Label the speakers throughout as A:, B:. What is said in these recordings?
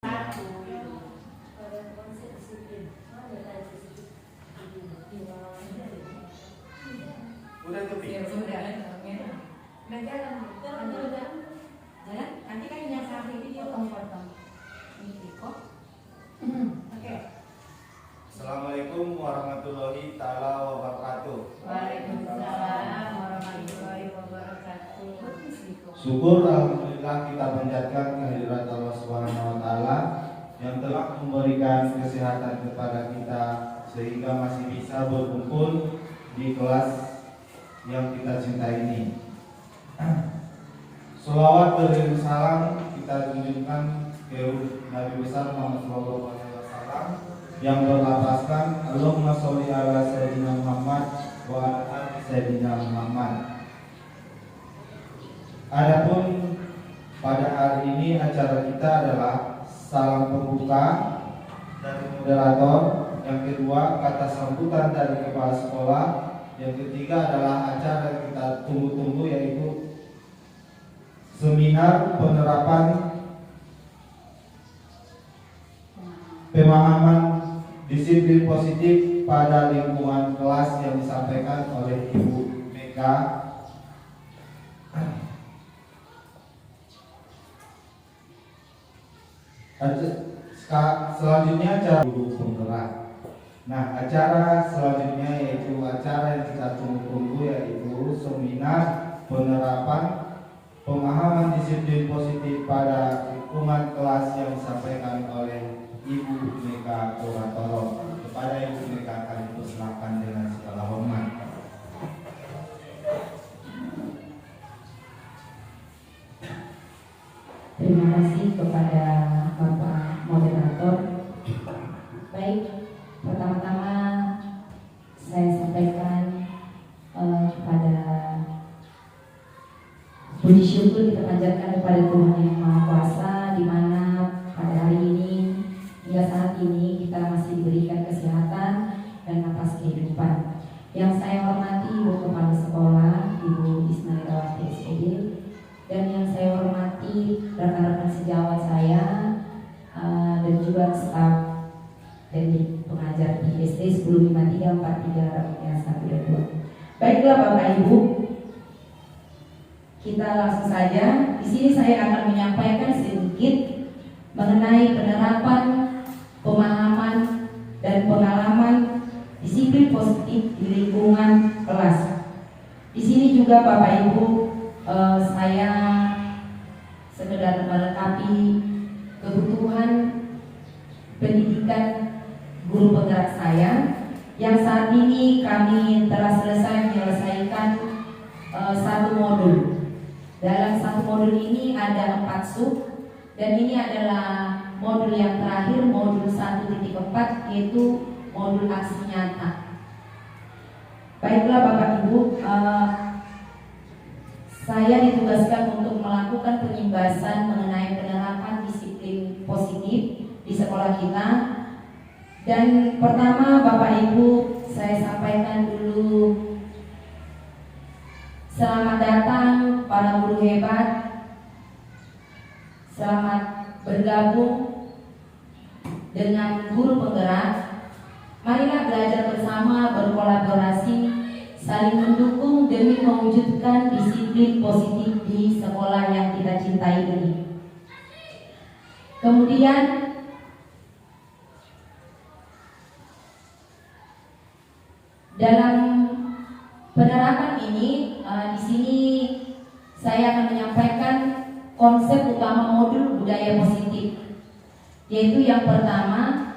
A: Udah tuh
B: Ya sudah, udah jalan, jalan. Nanti kan yang saat ini dia potong-potong. Ini kok. Oke.
A: Assalamualaikum warahmatullahi taala wabarakatuh.
B: Waalaikumsalam warahmatullahi wabarakatuh.
A: Syukur alhamdulillah kita panjatkan kehadirat Allah Subhanahu wa taala yang telah memberikan kesehatan kepada kita sehingga masih bisa berkumpul di kelas yang kita cintai ini. Sholawat dan salam kita tunjukkan ke Nabi besar Muhammad SAW yang berlafazkan Allahumma sholli ala sayyidina Muhammad wa ala ali sayyidina Muhammad. Adapun pada hari ini acara kita adalah salam pembuka dari moderator, yang kedua kata sambutan dari kepala sekolah, yang ketiga adalah acara yang kita tunggu-tunggu yaitu seminar penerapan pemahaman disiplin positif pada lingkungan kelas yang disampaikan oleh Ibu Mega. Selanjutnya acara guru penggerak. Nah, acara selanjutnya yaitu acara yang kita tunggu-tunggu yaitu seminar penerapan pemahaman disiplin positif pada lingkungan kelas yang disampaikan oleh Ibu Mega Toratoro. Kepada Ibu Mega kami persilakan dengan segala hormat.
B: Terima kasih kepada Bapak Moderator. Baik, pertama-tama saya sampaikan kepada puji syukur kita panjatkan kepada Tuhan Yang Maha Kuasa, di mana pada hari ini hingga saat ini kita masih diberikan kesehatan dan nafas kehidupan. Yang saya hormati Ibu Kepala Sekolah, Ibu Isnailawati SPD, dan yang saya hormati rekan-rekan sejawat saya dan juga staf dan pengajar di SD 105343 122. Baiklah Bapak Ibu, kita langsung saja. Di sini saya akan menyampaikan sedikit mengenai penerapan pemahaman dan pengalaman disiplin positif di lingkungan kelas. Di sini juga Bapak Ibu, saya sekedar melengkapi kebutuhan pendidikan guru penggerak saya yang saat ini kami telah selesai menyelesaikan satu modul. Dalam satu modul ini ada 4 sub, dan ini adalah modul yang terakhir, modul 1.4, yaitu modul aksi nyata. Baiklah Bapak Ibu, saya ditugaskan untuk melakukan penyimbasan mengenai penerapan disiplin positif di sekolah kita. Dan pertama Bapak Ibu, saya sampaikan dulu selamat datang para guru hebat. Selamat bergabung dengan guru penggerak. Marilah belajar bersama, berkolaborasi, saling mendukung demi mewujudkan disiplin positif di sekolah yang kita cintai ini. Kemudian dalam penerapan ini, di sini saya akan menyampaikan konsep utama modul budaya positif, yaitu yang pertama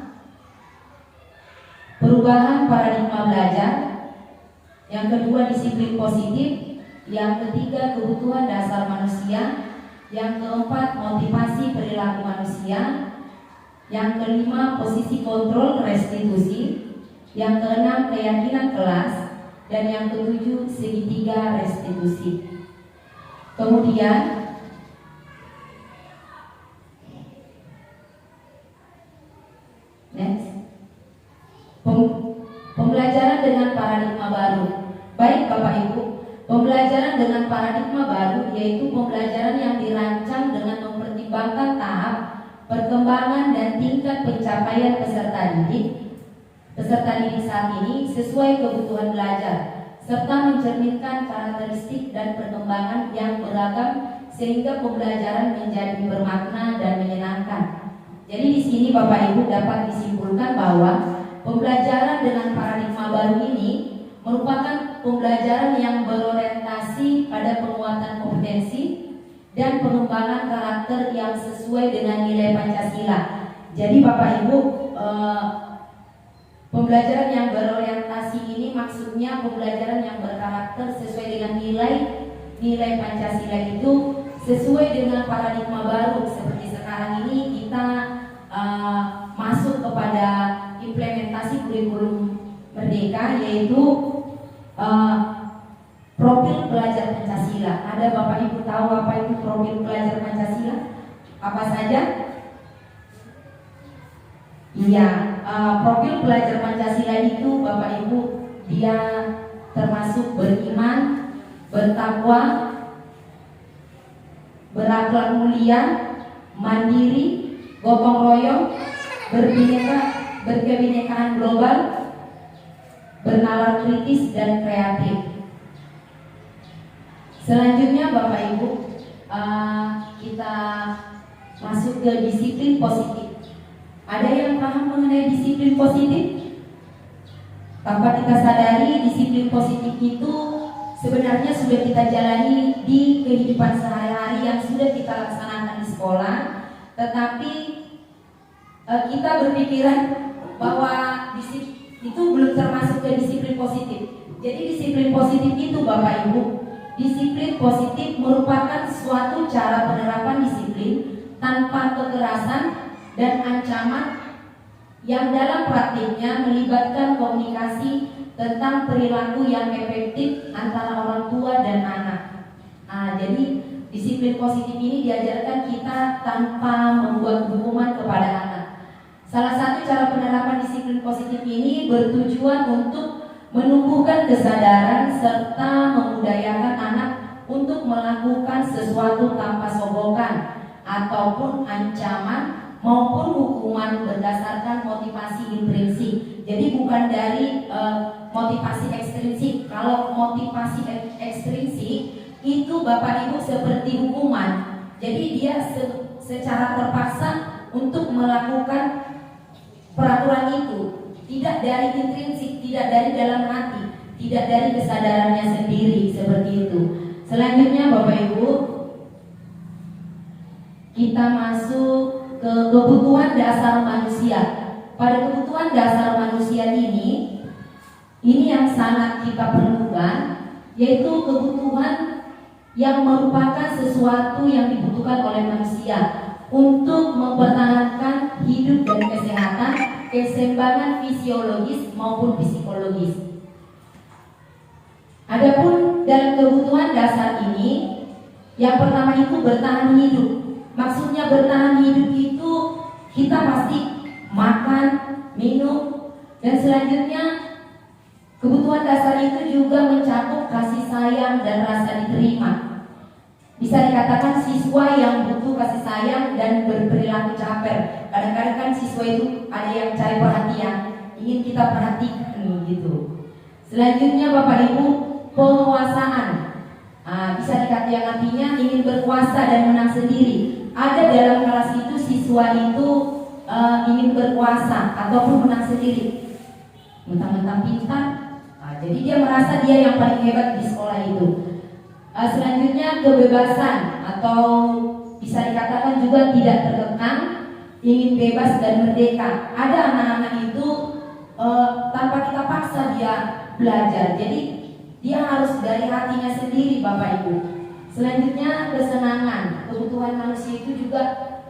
B: perubahan paradigma belajar, yang kedua disiplin positif, yang ketiga kebutuhan dasar manusia, yang keempat motivasi perilaku manusia, yang kelima posisi kontrol restitusi, yang keenam keyakinan kelas, dan yang ketujuh segitiga restitusi. Kemudian pembelajaran dengan paradigma baru. Baik Bapak Ibu, pembelajaran dengan paradigma baru yaitu pembelajaran yang dirancang dengan mempertimbangkan tahap perkembangan dan tingkat pencapaian peserta didik saat ini sesuai kebutuhan belajar serta mencerminkan karakteristik dan perkembangan yang beragam sehingga pembelajaran menjadi bermakna dan menyenangkan. Jadi di sini Bapak Ibu dapat disimpulkan bahwa pembelajaran dengan paradigma baru ini merupakan pembelajaran yang berorientasi pada penguatan kompetensi dan pengembangan karakter yang sesuai dengan nilai Pancasila. Jadi Bapak Ibu, pembelajaran yang berorientasi ini maksudnya pembelajaran yang berkarakter sesuai dengan nilai Pancasila itu sesuai dengan paradigma baru. Seperti sekarang ini kita masuk kepada implementasi kurikulum Merdeka, yaitu profil pelajar Pancasila. Ada Bapak Ibu tahu apa itu profil pelajar Pancasila? Apa saja? Iya, profil pelajar Pancasila itu Bapak Ibu, dia termasuk beriman, bertakwa, berakhlak mulia, mandiri, gotong royong, berkebinekaan global, bernalar kritis dan kreatif. Selanjutnya Bapak Ibu, kita masuk ke disiplin positif. Ada yang paham mengenai disiplin positif? Tanpa kita sadari, disiplin positif itu sebenarnya sudah kita jalani di kehidupan sehari-hari yang sudah kita laksanakan di sekolah, tetapi kita berpikiran bahwa itu belum termasuk ke disiplin positif. Jadi disiplin positif itu Bapak Ibu, disiplin positif merupakan suatu cara penerapan disiplin tanpa kekerasan dan ancaman yang dalam praktiknya melibatkan komunikasi tentang perilaku yang efektif antara orang tua dan anak. Jadi disiplin positif ini diajarkan kita tanpa membuat hukuman kepada anak. Salah satu cara penerapan disiplin positif ini bertujuan untuk menumbuhkan kesadaran serta memudayakan anak untuk melakukan sesuatu tanpa sogokan ataupun ancaman maupun hukuman berdasarkan motivasi intrinsik. Jadi bukan dari motivasi ekstrinsik. Kalau motivasi ekstrinsik itu Bapak Ibu seperti hukuman. Jadi dia secara terpaksa untuk melakukan peraturan itu, tidak dari intrinsik, tidak dari dalam hati, tidak dari kesadarannya sendiri, seperti itu. Selanjutnya Bapak Ibu, kita masuk ke kebutuhan dasar manusia. Pada kebutuhan dasar manusia ini yang sangat kita perlukan, yaitu kebutuhan yang merupakan sesuatu yang dibutuhkan oleh manusia untuk mempertahankan hidup dan kesehatan, keseimbangan fisiologis maupun psikologis. Adapun dalam kebutuhan dasar ini, yang pertama itu bertahan hidup. Maksudnya bertahan hidup itu kita pasti makan, minum, dan selanjutnya kebutuhan dasar itu juga mencakup kasih sayang dan rasa diterima. Bisa dikatakan siswa yang butuh kasih sayang dan berperilaku caper. Kadang-kadang kan siswa itu ada yang cari perhatian, ingin kita perhatikan gitu. Selanjutnya Bapak Ibu, penguasaan. Bisa dikatakan yang artinya ingin berkuasa dan menang sendiri. Ada dalam kelas itu siswa itu ingin berkuasa ataupun menang sendiri, mentang-mentang pintar. Jadi dia merasa dia yang paling hebat di sekolah itu. Selanjutnya kebebasan, atau bisa dikatakan juga tidak terkekang, ingin bebas dan merdeka. Ada anak-anak itu tanpa kita paksa dia belajar, jadi dia harus dari hatinya sendiri Bapak Ibu. Selanjutnya kesenangan, kebutuhan manusia itu juga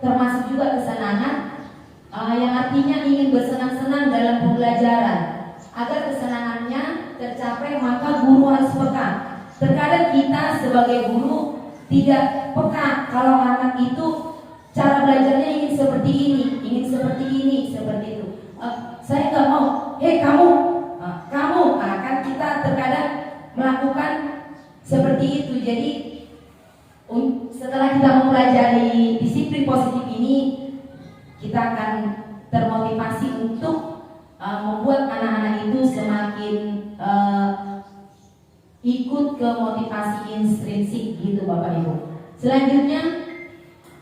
B: termasuk juga kesenangan, yang artinya ingin bersenang-senang dalam pembelajaran. Agar kesenangannya tercapai maka guru harus peka. Terkadang kita sebagai guru tidak peka kalau anak itu cara belajarnya ingin seperti ini, ingin seperti ini, seperti itu. Saya nggak mau, kamu, kan kita terkadang melakukan seperti itu. Jadi setelah kita mempelajari disiplin positif ini, kita akan termotivasi untuk membuat anak-anak itu semakin ikut ke motivasi intrinsik gitu Bapak Ibu. Selanjutnya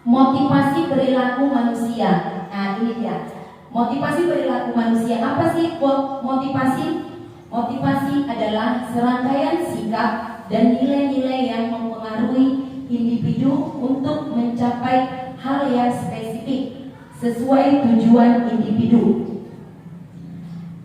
B: motivasi perilaku manusia. Nah ini dia, motivasi perilaku manusia. Apa sih motivasi? Motivasi adalah serangkaian sikap dan nilai-nilai yang mempengaruhi individu untuk mencapai hal yang spesifik sesuai tujuan individu.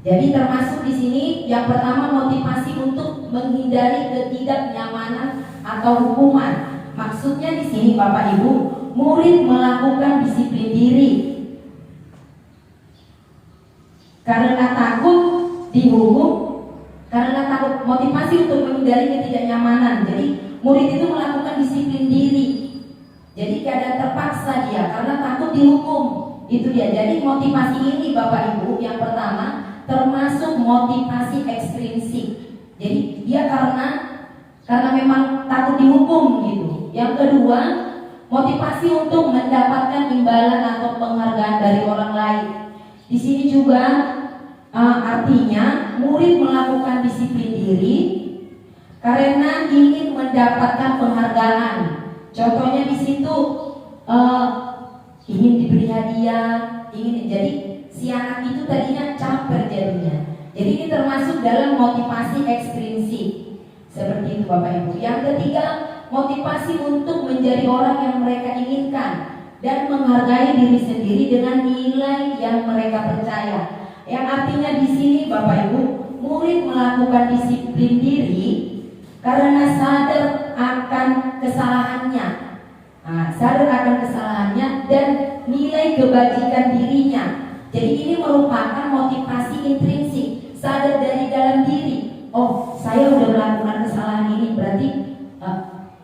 B: Jadi termasuk di sini yang pertama motivasi untuk menghindari ketidaknyamanan atau hukuman. Maksudnya di sini Bapak Ibu, murid melakukan disiplin diri karena takut dihukum, karena takut, motivasi untuk menghindari ketidaknyamanan. Jadi murid itu melakukan disiplin diri. Jadi keadaan terpaksa dia karena takut dihukum. Itu dia. Jadi motivasi ini Bapak Ibu yang pertama termasuk motivasi ekstrinsik. Jadi dia karena memang takut dihukum gitu. Yang kedua, motivasi untuk mendapatkan imbalan atau penghargaan dari orang lain. Di sini juga artinya murid melakukan disiplin diri karena ingin mendapatkan penghargaan. Contohnya di situ ingin diberi hadiah, ingin jadi si anak itu tadinya caper jadinya. Jadi ini termasuk dalam motivasi ekstrinsik. Seperti itu Bapak Ibu. Yang ketiga, motivasi untuk menjadi orang yang mereka inginkan dan menghargai diri sendiri dengan nilai yang mereka percaya. Yang artinya di sini Bapak Ibu, murid melakukan disiplin diri karena sadar akan kesalahannya. Sadar akan kesalahannya dan nilai kebajikan dirinya. Jadi ini merupakan motivasi intrinsik, sadar dari dalam diri. Oh, saya udah melakukan kesalahan ini, berarti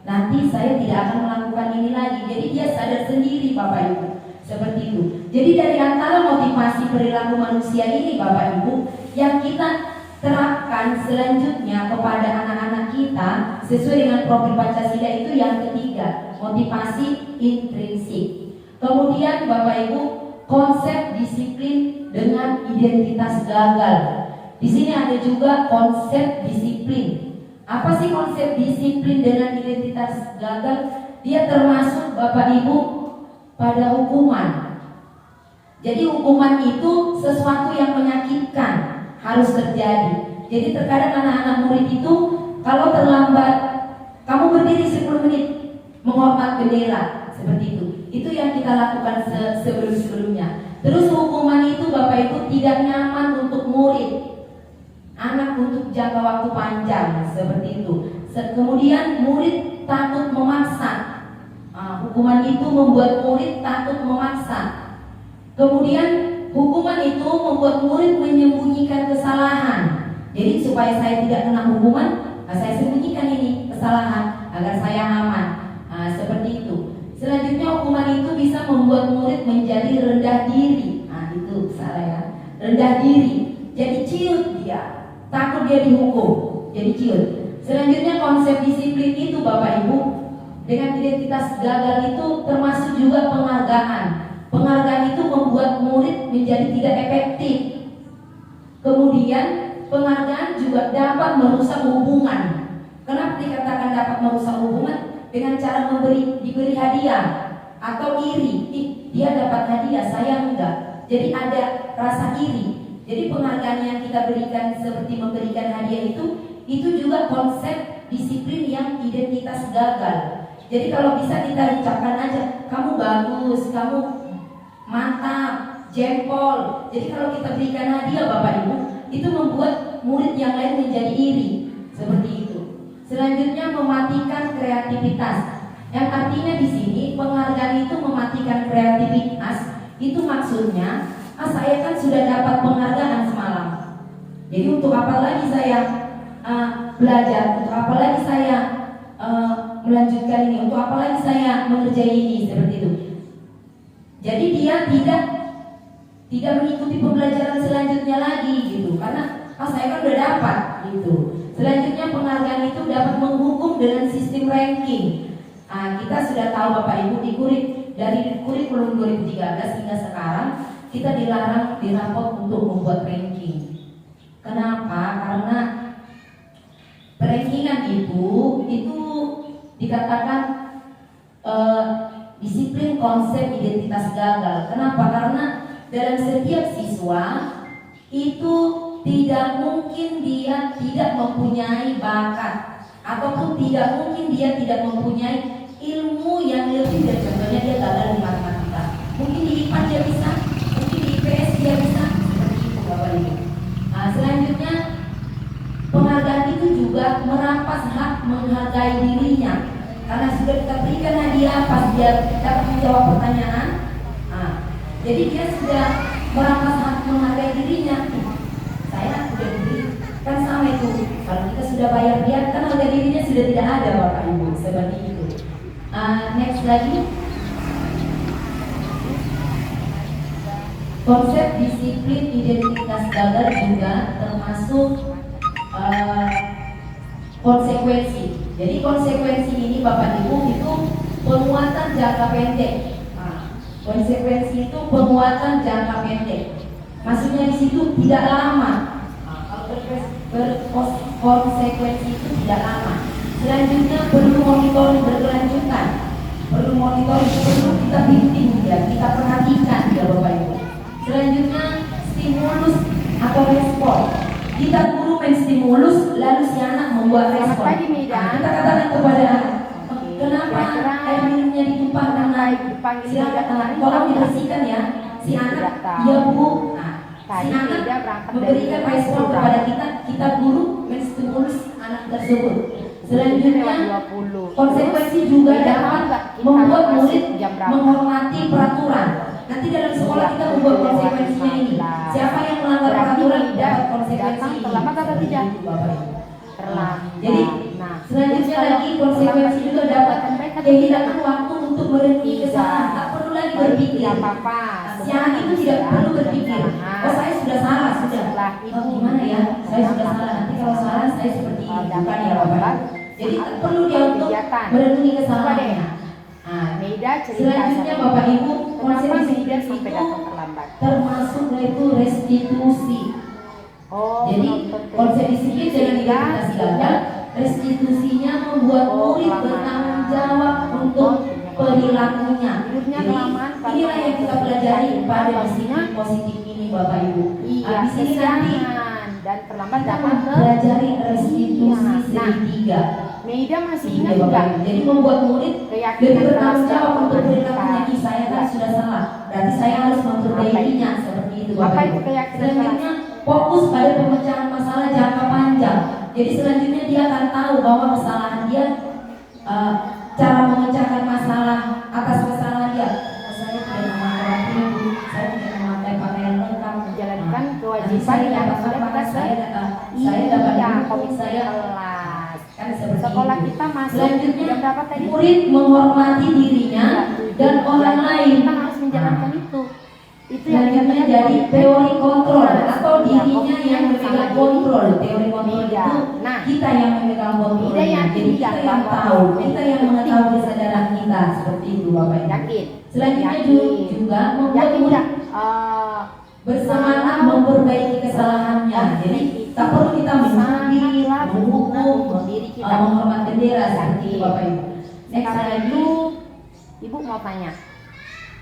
B: nanti saya tidak akan melakukan ini lagi. Jadi dia sadar sendiri Bapak Ibu. Seperti itu. Jadi dari antara motivasi perilaku manusia ini Bapak Ibu, yang kita terapkan selanjutnya kepada anak-anak kita sesuai dengan profil Pancasila itu yang ketiga, motivasi intrinsik. Kemudian Bapak Ibu, konsep disiplin dengan identitas gagal. Di sini ada juga konsep disiplin. Apa sih konsep disiplin dengan identitas gagal? Dia termasuk Bapak Ibu pada hukuman. Jadi hukuman itu sesuatu yang menyakitkan harus terjadi. Jadi terkadang anak-anak murid itu kalau terlambat, kamu berdiri 10 menit menghormat bendera, seperti itu. Itu yang kita lakukan sebelum-sebelumnya. Terus hukuman itu Bapak Ibu tidak nyaman untuk murid, anak untuk jangka waktu panjang, seperti itu. Kemudian murid takut memaksa. Hukuman itu membuat murid takut memaksa. Kemudian hukuman itu membuat murid menyembunyikan kesalahan. Jadi supaya saya tidak kena hukuman, saya sembunyikan ini kesalahan agar saya aman. Seperti itu. Selanjutnya hukuman itu bisa membuat murid menjadi rendah diri. Itu salah ya. Rendah diri. Jadi ciut dia. Takut dia dihukum. Jadi ciut. Selanjutnya konsep disiplin itu Bapak Ibu dengan identitas gagal itu termasuk juga penghargaan. Penghargaan itu membuat murid menjadi tidak efektif. Kemudian penghargaan juga dapat merusak hubungan. Kenapa dikatakan dapat merusak hubungan? Dengan cara diberi hadiah atau iri. Dia dapat hadiah, saya enggak. Jadi ada rasa iri. Jadi penghargaan yang kita berikan seperti memberikan hadiah itu juga konsep disiplin yang identitas gagal. Jadi kalau bisa kita ucapkan aja, kamu bagus, kamu mantap, jempol. Jadi kalau kita berikan hadiah Bapak Ibu, itu membuat murid yang lain menjadi iri. Seperti itu. Selanjutnya mematikan kreativitas. Yang artinya di sini penghargaan itu mematikan kreativitas. Itu maksudnya, saya kan sudah dapat penghargaan semalam. Jadi untuk apa lagi saya belajar? Untuk apa lagi saya melanjutkan ini? Untuk apa lagi saya mengerjai ini? Seperti itu. Jadi dia tidak mengikuti pembelajaran selanjutnya lagi gitu, karena saya kan udah dapat gitu. Selanjutnya penghargaan itu dapat menghukum dengan sistem ranking. Kita sudah tahu Bapak Ibu di dari kurikulum 2013 hingga sekarang kita dilarang dirapot untuk membuat ranking. Kenapa? Karena rankingan itu dikatakan disiplin konsep identitas gagal. Kenapa? Karena dalam setiap siswa itu tidak mungkin dia tidak mempunyai bakat, ataupun tidak mungkin dia tidak mempunyai ilmu yang lebih dari, contohnya dia gagal di matematika, mungkin di IPA dia bisa, mungkin di IPS dia bisa, seperti itu Bapak Ibu. Nah, selanjutnya penghargaan itu juga merampas hak menghargai dirinya, karena sudah kita berikan hadiah pas dia dapat menjawab pertanyaan. Nah, jadi dia sudah merampas hak menghargai dirinya. Saya sudah diberi, kan sama itu. Kalau kita sudah bayar dia, kan harga dirinya sudah tidak ada Bapak Ibu, seperti itu. Next lagi, konsep disiplin identitas gagal juga termasuk konsekuensi. Jadi konsekuensi ini Bapak Ibu itu penguatan jangka pendek. Konsekuensi itu penguatan jangka pendek. Maksudnya di situ tidak lama. Berkonsekuensi itu tidak lama. Selanjutnya perlu monitoring berkelanjutan. Perlu monitoring, perlu kita bimbing ya, kita perhatikan ya Bapak Ibu. Selanjutnya stimulus atau respon. Kita guru menstimulus, lalu si anak membuat respon. Kita katakan kepada anak, kenapa air minumnya ditumpahkan naik? Silakan, tolong dibersihkan ya. Si anak, ya Bu. Si anak memberikan respon kepada kita guru menstimulus anak tersebut. Selanjutnya konsekuensi juga dapat membuat murid menghormati peraturan. Nanti dalam sekolah kita membuat konsekuensinya ini. Siapa yang melanggar peraturan dapat konsekuensi ini.
C: terlambat atau tidak?
B: Jadi selanjutnya lagi konsekuensi juga dapat kehilangan waktu untuk merenungi kesalahan. Tak perlu lagi berpikir. Si anak itu tidak perlu berpikir. Oh saya sudah salah sudah. Oh gimana ya? Saya sudah salah. Nanti kalau salah saya seperti ini. Bukan ya Bapak. Jadi tak perlu dia untuk merenungi kesalahannya. Selanjutnya Bapak Ibu, konsep disiplin itu termasuk yaitu restitusi. Jadi konsep disiplin dengan identitas gagal, restitusinya membuat murid bertanggung jawab untuk perilakunya. Jadi inilah yang kita pelajari pada disiplin positif ini Bapak Ibu. Di sini nanti
C: dan terlambat
B: kita
C: dapat
B: pelajari restitusi segi 3.
C: Meida masih ingat enggak?
B: Jadi membuat murid lebih bertanggung jawab untuk perilakunya. Saya kan sudah salah, berarti saya harus memperbaikinya, seperti itu Bapak Ibu. Selanjutnya fokus pada pemecahan masalah jangka panjang. Jadi selanjutnya dia akan tahu bahwa kesalahan dia, cara memecahkan masalah atas kesalahan dia. Saya tidak memakai ibu, saya tidak memakai pakaian lengkap,
C: menjalankan kewajiban yang sudah kita
B: saya dapat
C: komisi
B: saya
C: kelas.
B: kan seperti
C: Sekolah
B: itu.
C: kita masuk
B: Selanjutnya
C: jam berapa tadi?
B: murid menghormati dirinya dan orang lain.
C: Kita harus menjalankan itu. Itu yang
B: Selanjutnya jadi teori kontrol atau dirinya yang memegang kontrol. Teori kontrol itu kita yang memegang kontrol. Jadi kita yang tahu, kita yang mengetahui kesadaran kita, seperti itu Bapak Ibu.
C: Yakin.
B: Selanjutnya juga membuat murid bersemangat memperbaiki kesalahannya. Jadi tak perlu kita menyuruh, menghukum, menghormat bendera, seperti itu Bapak Ibu. Next lagi,
C: Ibu mau tanya,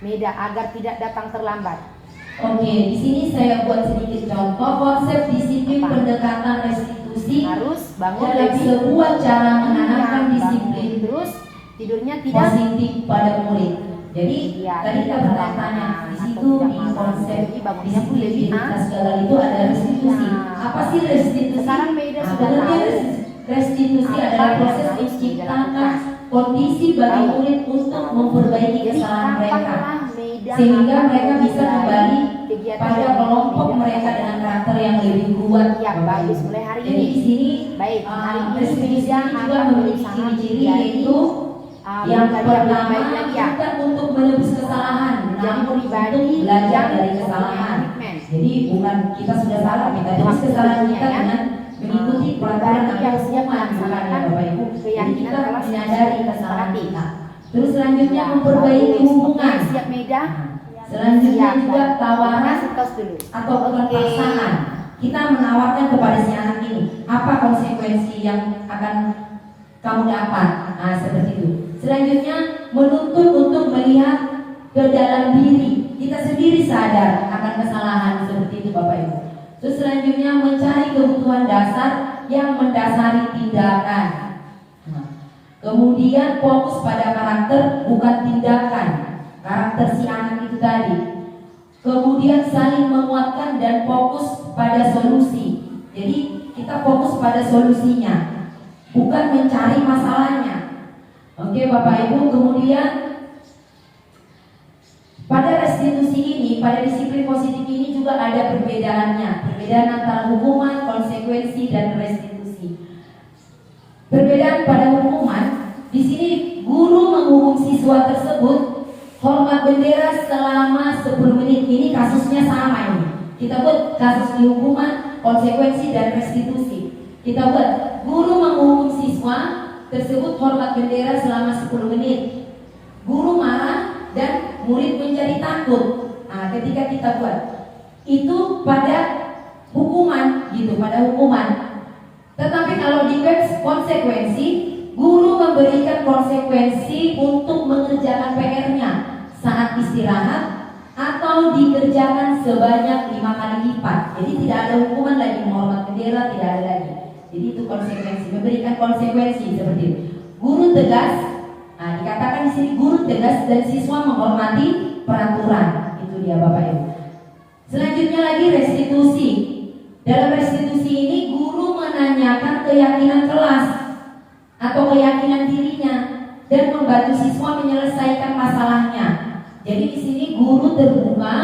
C: Meida agar tidak datang terlambat.
B: Oke, di sini saya buat sedikit contoh konsep disiplin pendekatan restitusi
C: Harus bangun
B: dalam
C: lebih
B: sebuah cara menanamkan disiplin
C: terus tidurnya tidak
B: positif pada murid. Jadi tadi kita bertanya di situ di konsep disiplin identitas gagal itu ada restitusi. Apa sih restitusi?
C: Sekarang Meida sudah
B: Pengertian
C: tahu.
B: restitusi adalah proses menciptakan kondisi bagi murid untuk memperbaiki kesalahan mereka, sehingga mereka bisa kembali pada kelompok mereka dengan karakter yang lebih kuat.
C: Ya, bagus. Mulai hari
B: Jadi
C: ini
B: di sini
C: baik, hari ini
B: restitusi
C: Meida
B: juga
C: akan
B: memiliki
C: berusaha
B: ciri-ciri
C: menjadi,
B: yaitu yang pertama
C: baik lagi ya.
B: bukan untuk menebus kesalahan, namun untuk belajar dari kesalahan. Jadi bukan kita sudah salah, kita tebus kesalahan kita dengan mengikuti peraturan
C: yang siap
B: hukuman, bukan ya
C: melaksanakan
B: Bapak Ibu. Jadi kita menyadari kesalahan kita. Terus selanjutnya
C: Ya,
B: memperbaiki
C: bagus.
B: hubungan.
C: Oke, siap Meda.
B: Selanjutnya
C: Siap,
B: juga
C: baik.
B: tawaran
C: Kasih tos dulu.
B: atau bukan pasangan. Kita menawarkan kepada si anak ini apa konsekuensi yang akan kamu dapat. Nah, seperti itu. Selanjutnya menuntut untuk melihat ke dalam diri. Kita sendiri sadar akan kesalahan seperti itu Bapak Ibu. Terus selanjutnya mencari kebutuhan dasar yang mendasari tindakan. Nah, kemudian fokus pada karakter bukan tindakan. Karakter si anak itu tadi. Kemudian saling menguatkan dan fokus pada solusi. Jadi kita fokus pada solusinya, bukan mencari masalahnya. Oke Bapak Ibu, kemudian pada restitusi ini, pada disiplin positif ini juga ada perbedaannya. Perbedaan antara hukuman, konsekuensi, dan restitusi. Perbedaan pada hukuman, di sini guru menghukum siswa tersebut hormat bendera selama 10 menit. Ini kasusnya sama ini. Kita buat kasus di hukuman, konsekuensi, dan restitusi. Kita buat guru menghukum siswa tersebut hormat bendera selama 10 menit. Guru marah dan murid menjadi takut. Nah, ketika kita buat itu pada hukuman gitu, pada hukuman. Tetapi kalau di konsekuensi, guru memberikan konsekuensi untuk mengerjakan PR-nya saat istirahat atau dikerjakan sebanyak 5 kali lipat. Jadi tidak ada hukuman lagi, menghormat bendera tidak ada lagi. Jadi itu konsekuensi, memberikan konsekuensi seperti itu. Guru tegas, nah dikatakan di sini guru tegas dan siswa menghormati peraturan. Itu dia Bapak Ibu. Selanjutnya lagi restitusi. Dalam restitusi ini guru menanyakan keyakinan kelas atau keyakinan dirinya dan membantu siswa menyelesaikan masalahnya. Jadi di sini guru terbuka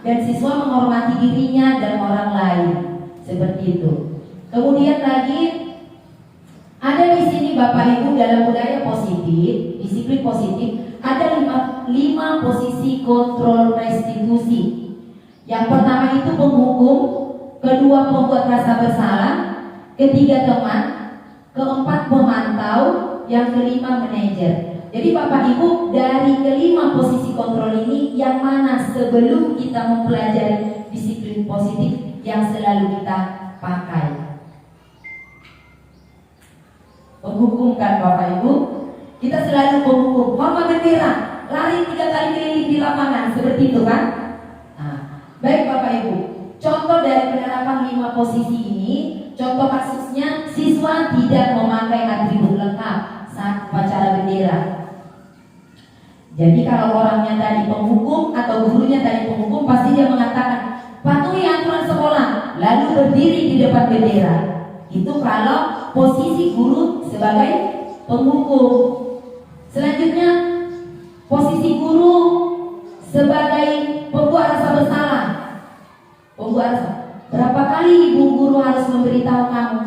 B: dan siswa menghormati dirinya dan orang lain. Seperti itu. Kemudian lagi ada di sini Bapak Ibu dalam budaya positif, disiplin positif, ada 5 posisi kontrol restitusi. Yang pertama itu penghukum, kedua pembuat rasa bersalah, ketiga teman, keempat pemantau, yang kelima manajer. Jadi Bapak Ibu, dari kelima posisi kontrol ini yang mana sebelum kita mempelajari disiplin positif yang selalu kita pakai? Penghukum kan Bapak Ibu, kita selalu penghukum, hormat bendera, lari 3 kali keliling di lapangan, seperti itu kan? Nah, baik Bapak Ibu, contoh dari penerapan 5 posisi ini, contoh kasusnya siswa tidak memakai atribut lengkap saat upacara bendera. Jadi kalau orangnya tadi penghukum atau gurunya tadi penghukum, pasti dia mengatakan patuhi aturan sekolah, lalu berdiri di depan bendera. Itu kalau posisi guru sebagai penghukum. Selanjutnya posisi guru sebagai pembuat rasa bersalah. Pembuat rasa. Berapa kali ibu guru harus memberitahu kamu?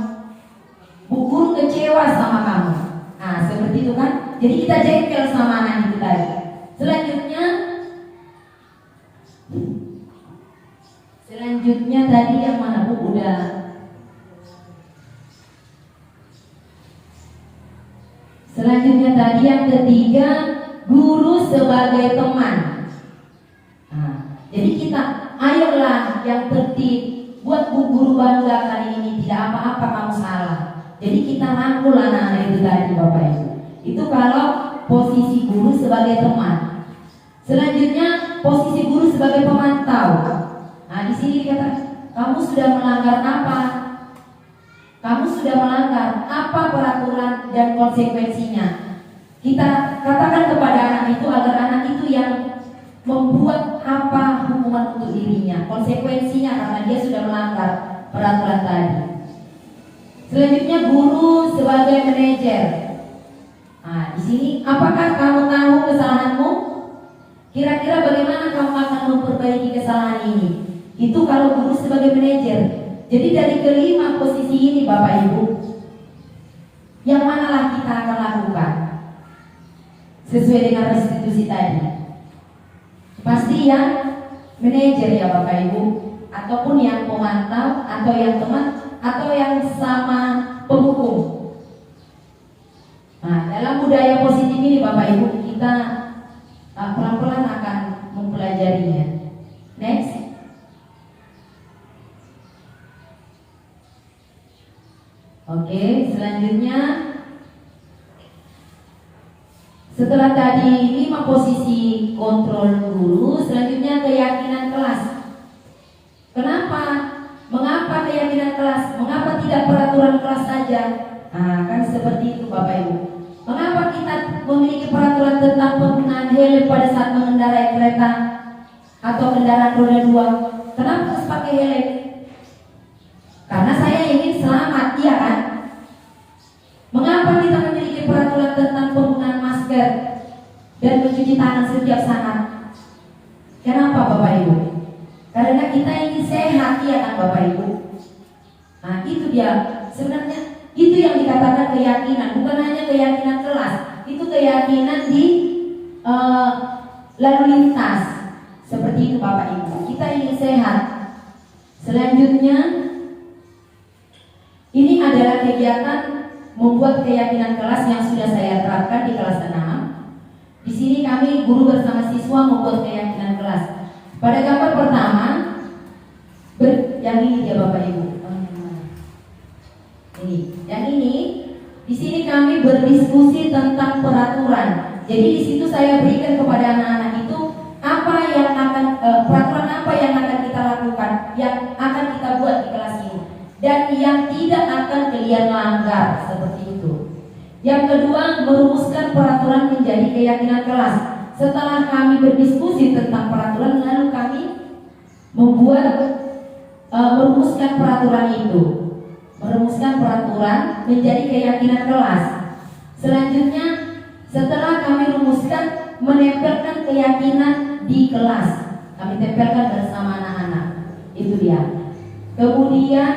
B: Bu guru kecewa sama kamu. Nah seperti itu kan. Jadi kita jengkel sama anak itu tadi. Selanjutnya tadi yang mana Bu? Udah. Selanjutnya tadi yang ketiga, guru sebagai teman. Nah, jadi kita ayolah yang tertib, buat Bu guru bangga kali ini, tidak apa-apa kamu salah. Jadi kita rangkul anak-anak itu tadi Bapak Ibu. Itu kalau posisi guru sebagai teman. Selanjutnya posisi guru sebagai pemantau. Nah di sini dikatakan kamu sudah melanggar apa? Kamu sudah melanggar apa peraturan dan konsekuensinya? Kita katakan kepada anak itu agar anak itu yang membuat apa hukuman untuk dirinya, konsekuensinya karena dia sudah melanggar peraturan tadi. Selanjutnya guru sebagai manajer. Nah, di sini apakah kamu tahu kesalahanmu? Kira-kira bagaimana kamu akan memperbaiki kesalahan ini? Itu kalau guru sebagai manajer. Jadi dari kelima posisi ini Bapak Ibu, yang manalah kita akan lakukan sesuai dengan restitusi tadi? Pasti yang manajer ya Bapak Ibu, ataupun yang pemantau, atau yang teman, atau yang sama penghukum. Nah, dalam budaya positif ini Bapak Ibu, kita pelan-pelan akan mempelajarinya. Next. Oke, selanjutnya setelah tadi 5 posisi kontrol guru, selanjutnya keyakinan kelas. Kenapa? Mengapa keyakinan kelas? Mengapa tidak peraturan kelas saja? Nah, kan seperti itu Bapak Ibu. Mengapa kita memiliki peraturan tentang penggunaan helm pada saat mengendarai kereta atau kendaraan roda 2? Kenapa harus pakai helm? Karena saya ingin selamat, iya kan? Mengapa kita memiliki peraturan tentang penggunaan masker dan mencuci tangan setiap saat? Kenapa Bapak Ibu? Karena kita ingin sehat, iya kan Bapak Ibu? Nah itu dia, sebenarnya itu yang dikatakan keyakinan, bukan hanya keyakinan kelas, itu keyakinan di lalu lintas. Seperti itu Bapak Ibu, kita ingin sehat. Selanjutnya, ini adalah kegiatan membuat keyakinan kelas yang sudah saya terapkan di kelas 6. Di sini kami guru bersama siswa membuat keyakinan kelas. Pada gambar pertama, yang ini dia Bapak Ibu. Ini, yang ini, di sini kami berdiskusi tentang peraturan. Jadi di situ saya berikan kepada anak-anak itu apa yang akan peraturan apa yang akan kita lakukan, yang akan kita buat di kelas ini, dan yang tidak akan kalian langgar, seperti itu. Yang kedua, merumuskan peraturan menjadi keyakinan kelas. Setelah kami berdiskusi tentang peraturan, lalu kami merumuskan peraturan itu, merumuskan peraturan menjadi keyakinan kelas. Selanjutnya, setelah kami rumuskan, menempelkan keyakinan di kelas. Kami tempelkan bersama anak-anak. Itu dia. Kemudian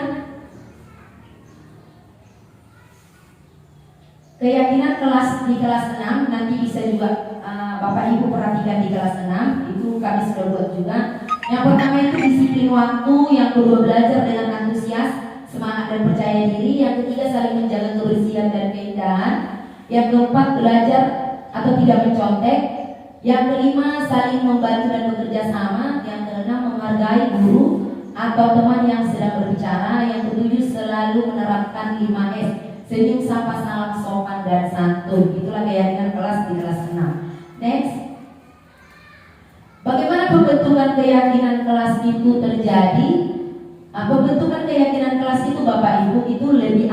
B: keyakinan kelas di kelas 6 nanti bisa juga Bapak Ibu perhatikan di kelas 6. Itu kami sudah buat juga. Yang pertama itu disiplin waktu, yang kedua belajar dengan antusias, semangat dan percaya diri, yang ketiga saling menjaga kebersihan dan keindahan, yang keempat belajar atau tidak mencontek, yang kelima saling membantu dan bekerja sama, yang keenam menghargai guru atau teman yang sedang berbicara, yang ketujuh selalu menerapkan 5S, senyum, sapa, salam, sopan dan santun. Itulah keyakinan kelas di kelas 6. Next. Bagaimana pembentukan keyakinan kelas itu terjadi? Pembentukan keyakinan kelas itu Bapak Ibu itu lebih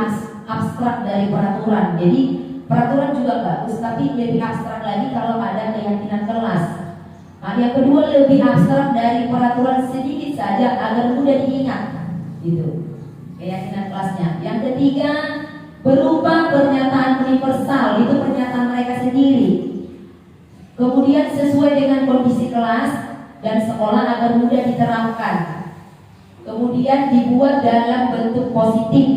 B: abstrak dari peraturan. Jadi peraturan juga bagus, tapi lebih abstrak lagi kalau ada keyakinan kelas. Yang kedua lebih abstrak dari peraturan sedikit saja agar mudah diingat, gitu. Keyakinan kelasnya. Yang ketiga berupa pernyataan universal, itu pernyataan mereka sendiri. Kemudian sesuai dengan kondisi kelas dan sekolah agar mudah diterapkan. Kemudian dibuat dalam bentuk positif.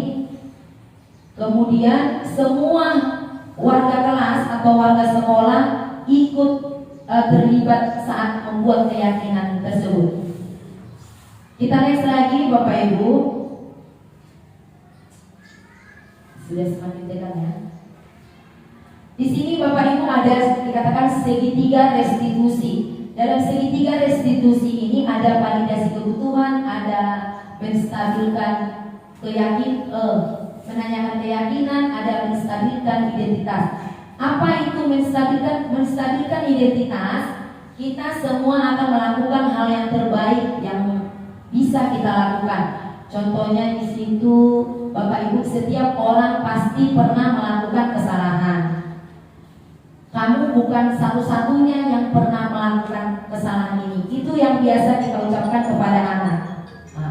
B: Kemudian semua warga kelas atau warga sekolah ikut terlibat saat membuat keyakinan tersebut. Kita next lagi Bapak Ibu. Sudah semakin dekat ya. Di sini Bapak Ibu ada dikatakan segitiga restitusi. Dalam segitiga restitusi ini ada validasi kebutuhan, ada menstabilkan menanyakan keyakinan, ada menstabilkan identitas. Apa itu menstabilkan identitas? Kita semua akan melakukan hal yang terbaik yang bisa kita lakukan. Contohnya di situ Bapak Ibu, setiap orang pasti pernah melakukan kesalahan. Kamu bukan satu-satunya yang pernah melakukan kesalahan ini. Itu yang biasa kita ucapkan kepada anak.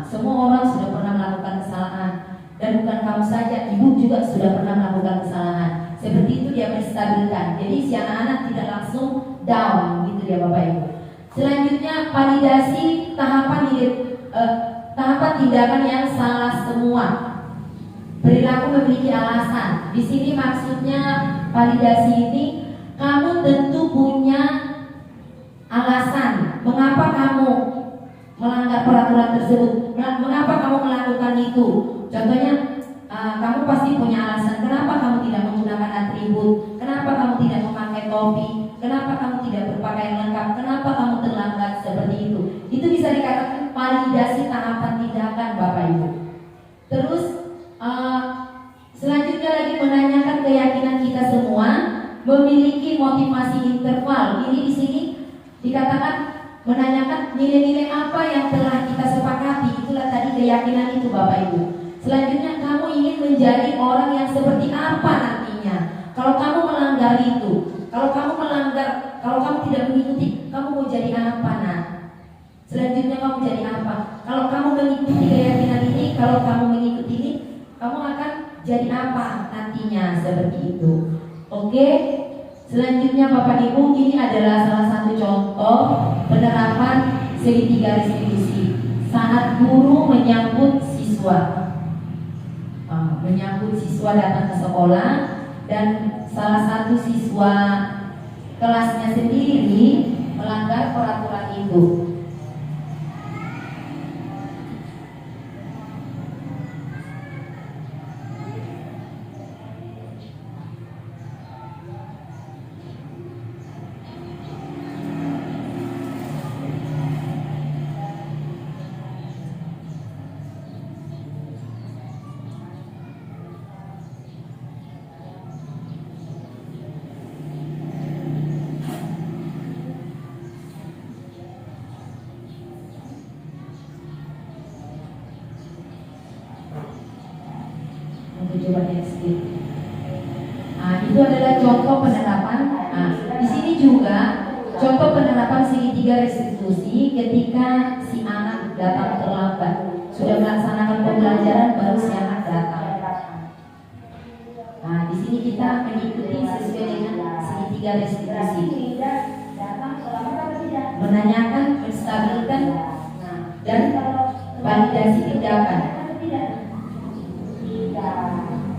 B: Semua orang sudah pernah melakukan kesalahan. Dan bukan kamu saja, ibu juga sudah pernah melakukan kesalahan. Seperti itu dia menstabilkan. Jadi si anak-anak tidak langsung down, gitu ya Bapak Ibu. Selanjutnya validasi tahapan tindakan yang salah semua. Perilaku memiliki alasan. Di sini maksudnya validasi ini, kamu tentu punya alasan mengapa kamu melanggar peraturan tersebut, mengapa kamu melakukan itu. Contohnya, kamu pasti punya alasan kenapa kamu tidak menggunakan atribut, kenapa kamu tidak memakai topi, Kenapa kamu tidak berpakaian lengkap? Kenapa kamu terlambat? Seperti itu. Itu bisa dikatakan validasi tahapan tindakan Bapak Ibu. Terus selanjutnya lagi menanyakan keyakinan kita semua memiliki motivasi interval. Ini di sini dikatakan menanyakan nilai-nilai apa yang telah kita sepakati. Itulah tadi keyakinan itu Bapak Ibu. Selanjutnya kamu ingin menjadi orang yang seperti apa nantinya. Kalau kamu melanggar itu, kalau kamu tidak mengikuti, kamu mau jadi apa nak? Selanjutnya kamu jadi apa? Kalau kamu mengikuti keyakinan ini, kalau kamu mengikuti ini, kamu akan jadi apa nantinya, seperti itu. Oke. Selanjutnya Bapak Ibu, ini adalah salah satu contoh penerapan segitiga restitusi saat guru menyambut siswa. Menyambut siswa datang ke sekolah dan salah satu siswa kelasnya sendiri melanggar peraturan itu. Coba next. Itu adalah contoh penerapan. Di sini juga contoh penerapan segitiga restitusi ketika si anak datang terlambat. Sudah melaksanakan pembelajaran baru si anak datang. Di sini kita mengikuti sesuai dengan segitiga restitusi. Menanyakan, menstabilkan, dan validasi tindakan.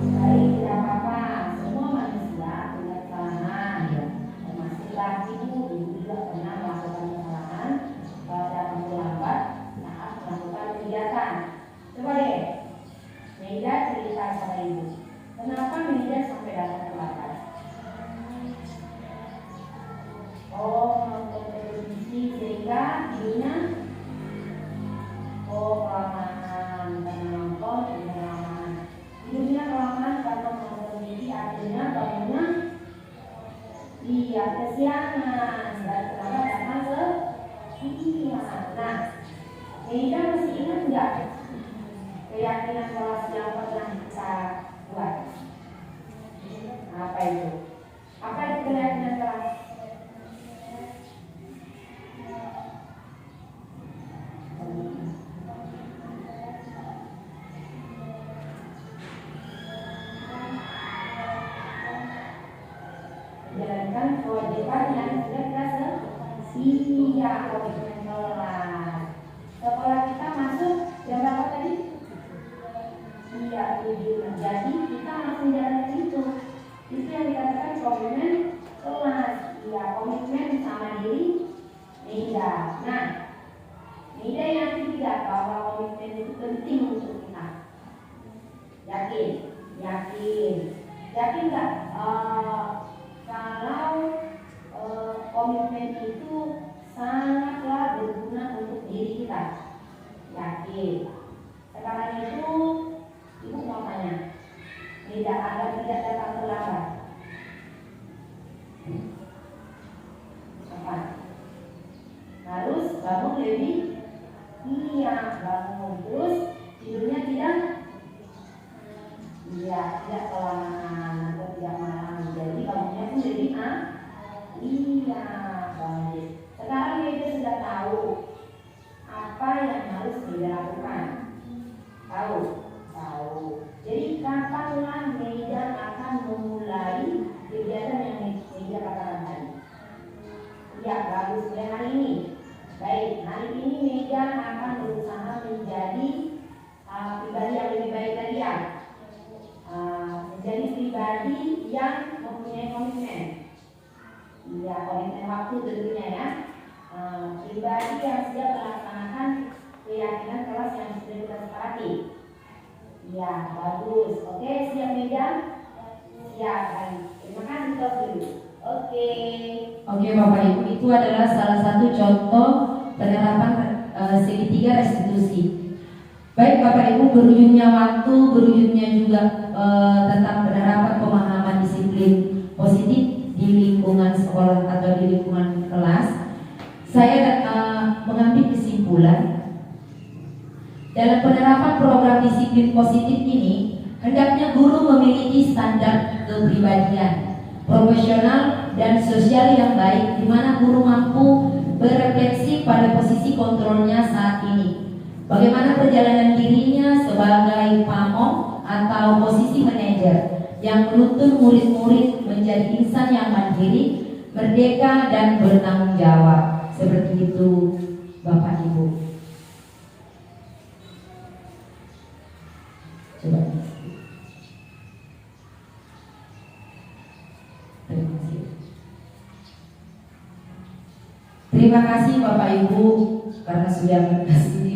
B: Baik, tidak apa-apa. Semua manusia punya kesalahan. Termasuk ibu juga pernah melakukan kesalahan. Kalau datang terlambat, saat melakukan kegiatan. Coba deh, Meida cerita pada ibu. Kenapa Meida sampai datang terlambat? Nonton televisi sehingga tidurnya kelamaan. Karena nonton kelamaan. Tidurnya kelamaan karena nonton TV, akhirnya bangunnya kesiangan dan kenapa datang ke Nah, Meida masih ingat nggak keyakinan kelas yang pernah kita buat? Apa itu? Apa itu keyakinan kelas? Menjalankan kewajiban yang sudah kita komitmen kelas. Sekolah kita masuk jam berapa tadi? 7. Jadi kita langsung jalan itu. Itu yang dikatakan komitmen kelas. Komitmen sama diri Meida. Nah, Meida yakin tidak bahwa komitmen itu penting untuk kita? Yakin? Yakin nggak? Kalau komitmen itu sangatlah berguna untuk diri kita. Yakin? Sekarang itu ibu mau tanya, tidak agar tidak datang terlambat. Apa? Harus bangun lebih. Bangun terus tidurnya tidak kelamaan atau tidak malam. Jadi bangunnya pun lebih baik. Sekarang Meida sudah tahu apa yang harus Meida lakukan. Tahu. Jadi kapanlah Meida akan memulai kegiatan yang Meida katakan tadi? Bagus. Hari ini. Baik, hari ini Meida akan berusaha menjadi pribadi yang lebih baik tadi ya. Menjadi pribadi yang mempunyai komitmen. Komitmen waktu tentunya ya. Pribadi yang siap melaksanakan keyakinan kelas yang sudah kita sepakati. Bagus. Oke, siap Meida? Siap. Terima kasih dulu. Oke, Oke Bapak Ibu, itu adalah salah satu contoh penerapan segitiga restitusi. Baik Bapak Ibu, berujungnya waktu, berujungnya juga tentang penerapan pemahaman disiplin positif di lingkungan sekolah atau di lingkungan kelas. Saya mengambil kesimpulan dalam penerapan program disiplin positif ini, hendaknya guru memiliki standar kepribadian, profesional dan sosial yang baik, di mana guru mampu berefleksi pada posisi kontrolnya saat ini. Bagaimana perjalanan dirinya sebagai pamong atau posisi manajer yang menuntun murid-murid menjadi insan yang mandiri, merdeka dan bertanggung jawab. Seperti itu Bapak Ibu. Coba. Terima kasih Bapak Ibu karena sudah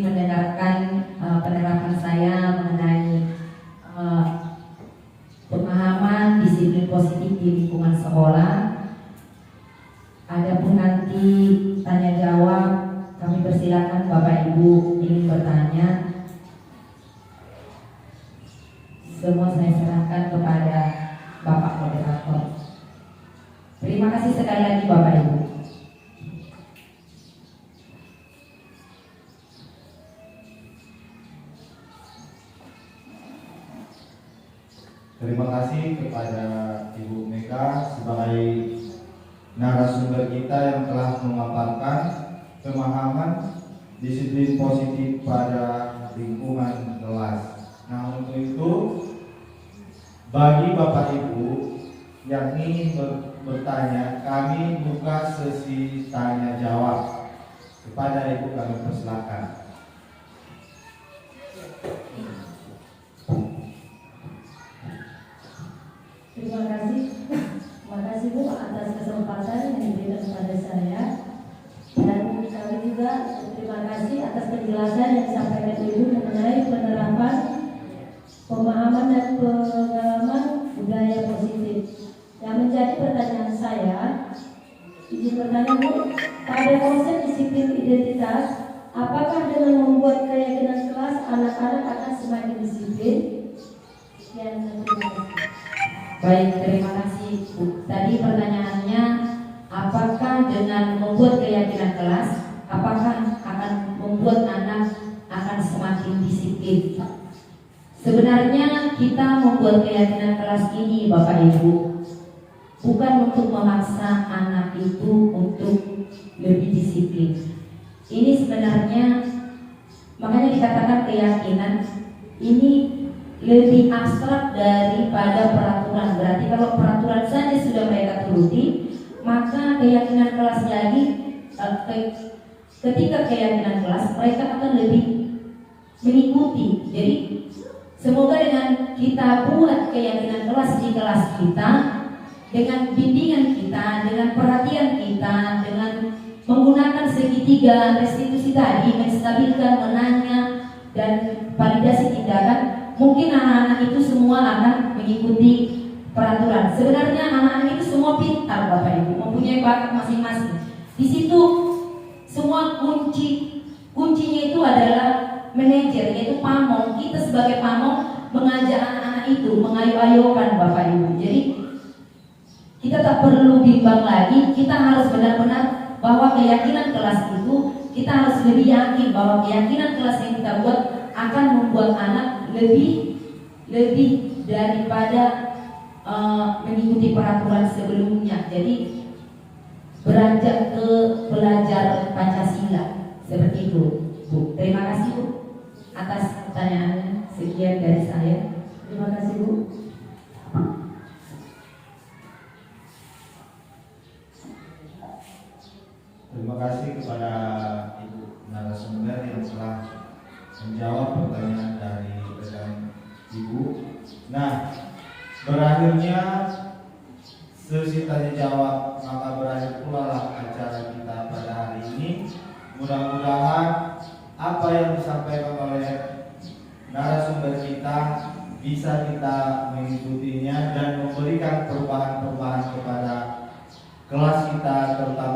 B: mendengarkan penerapan saya mengenai pemahaman disiplin positif di lingkungan sekolah. Adapun nanti tanya jawab, kami persilakan Bapak Ibu ingin bertanya. Semua saya serahkan kepada Bapak Moderator. Terima kasih sekali lagi Bapak Ibu.
A: Terima kasih kepada Ibu Mega sebagai narasumber kita yang telah memaparkan pemahaman disiplin positif pada lingkungan kelas. Nah, untuk itu bagi Bapak Ibu yang ingin bertanya, kami buka sesi tanya jawab. Kepada Ibu kami persilakan.
D: Terima kasih Bu atas kesempatan yang diberikan kepada saya, dan kami juga terima kasih atas penjelasan yang disampaikan Ibu mengenai penerapan pemahaman dan pengalaman budaya positif. Yang menjadi pertanyaan saya, izin bertanya Bu, pada konsep disiplin identitas, apakah dengan membuat keyakinan kelas anak-anak akan semakin disiplin? Sekian, terima kasih.
B: Baik, terima kasih Bu. Tadi pertanyaannya, apakah dengan membuat keyakinan kelas, apakah akan membuat anak akan semakin disiplin? Sebenarnya kita membuat keyakinan kelas ini Bapak Ibu bukan untuk memaksa anak itu untuk lebih disiplin. Ini sebenarnya, makanya dikatakan keyakinan ini lebih abstrak daripada peraturan. Berarti kalau peraturan saja sudah mereka turuti, maka keyakinan kelas lagi ketika keyakinan kelas mereka akan lebih mengikuti. Jadi semoga dengan kita buat keyakinan kelas di kelas kita, dengan bimbingan kita, dengan perhatian kita, dengan menggunakan segitiga restitusi tadi, menstabilkan, menanya, dan validasi tindakan, mungkin anak-anak itu semua akan mengikuti peraturan. Sebenarnya anak-anak itu semua pintar Bapak Ibu, mempunyai bakat masing-masing. Di situ semua kuncinya itu adalah manajer, yaitu pamong. Kita sebagai pamong mengajak anak-anak itu, mengayu-ayukan Bapak Ibu. Jadi kita tak perlu bimbang lagi, kita harus benar-benar bahwa keyakinan kelas itu, kita harus lebih yakin bahwa keyakinan kelas yang kita buat akan membuat anak lebih daripada mengikuti peraturan sebelumnya. Jadi beranjak ke belajar Pancasila seperti itu Bu. Terima kasih Bu atas pertanyaannya. Sekian dari saya.
D: Terima kasih Bu.
A: Terima kasih kepada Ibu narasumber yang telah menjawab pertanyaan dari rekan Ibu. Nah, berakhirnya sesi tanya jawab, maka berakhir pula lah acara kita pada hari ini. Mudah-mudahan apa yang disampaikan oleh narasumber kita bisa kita mengikutinya dan memberikan perubahan-perubahan kepada kelas kita, terutama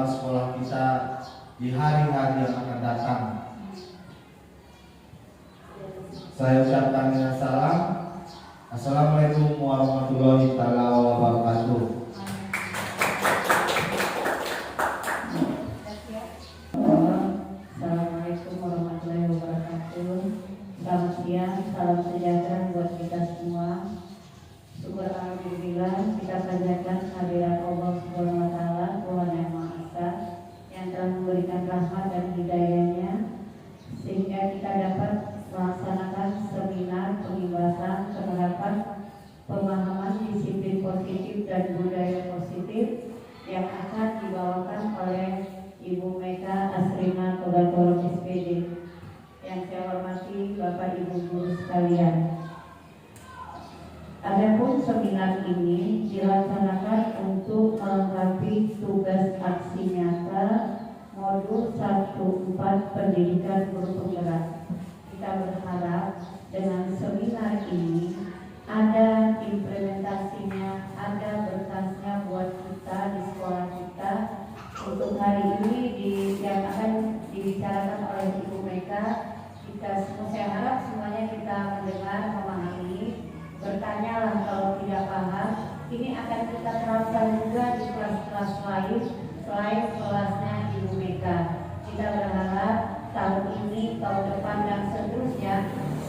D: positif yang akan dibawakan oleh Ibu Mega Asrina Togatoro SPD. Yang saya hormati Bapak Ibu guru sekalian. Adapun seminar ini dilaksanakan untuk melengkapi tugas aksi nyata modul 14 pendidikan guru penggerak. Kita berharap dengan seminar ini ada implementasinya, ada berkasnya buat kita di sekolah kita. Untuk hari ini yang akan dibicarakan oleh Ibu Mega, saya harap semuanya kita mendengar, memahami, bertanyalah kalau tidak paham. Ini akan kita terapkan juga di kelas-kelas lain selain kelasnya Ibu Mega. Kita berharap tahun ini, tahun depan dan seterusnya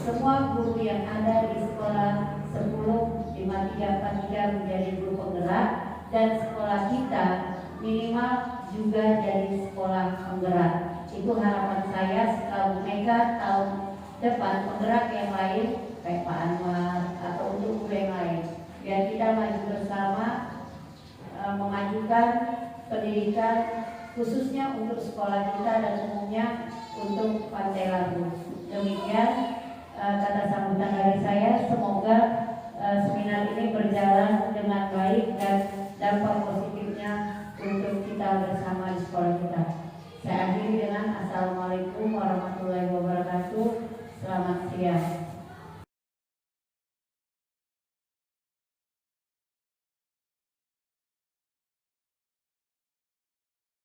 D: semua guru yang ada di sekolah 10, 5343 menjadi guru penggerak, dan sekolah kita minimal juga jadi sekolah penggerak. Itu harapan saya setelah Bu Mega tahun depan penggerak yang lain kayak Pak Anwar atau untuk guru yang lain, biar kita maju bersama memajukan pendidikan khususnya untuk sekolah kita dan umumnya untuk Pantai Labu. Demikian kata sambutan dari saya. Semoga seminar ini berjalan dengan baik dan dapat